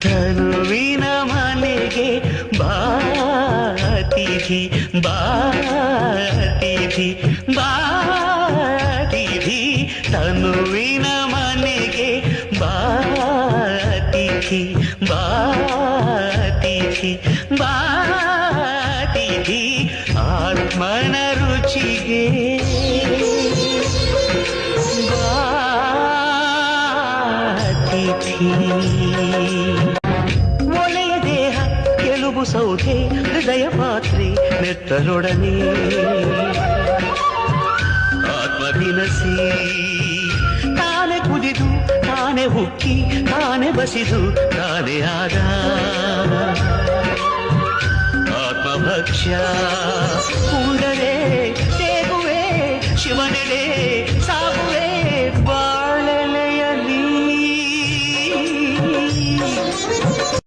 ತನುವಿನ ಮನೆಗೆ ಬಾತಿಥಿ ಬಾತಿಥಿ ಬಾತಿಥಿ ತನುವಿನ ಮನೆಗೆ ಬಾತಿಥಿ ಬಾತಿಥಿ ಬಾತಿಥಿ ಆತ್ಮನ ರುಚಿಗೆ ಬಾತಿಥಿ ಒಲೆಯ ದೇಹ ಎಲುಬು ಸೌಧೆ ಹೃದಯ ಪಾತ್ರೆ ನೆತ್ತರೊಡನೆ ಆತ್ಮದಿನಸಿ ತಾನೆ ಕುದಿದು ತಾನೆ ಹುಕ್ಕಿ ತಾನೆ ಬಸಿದು ತಾನೆ ಆದ ಆತ್ಮಭಕ್ಷ್ಯ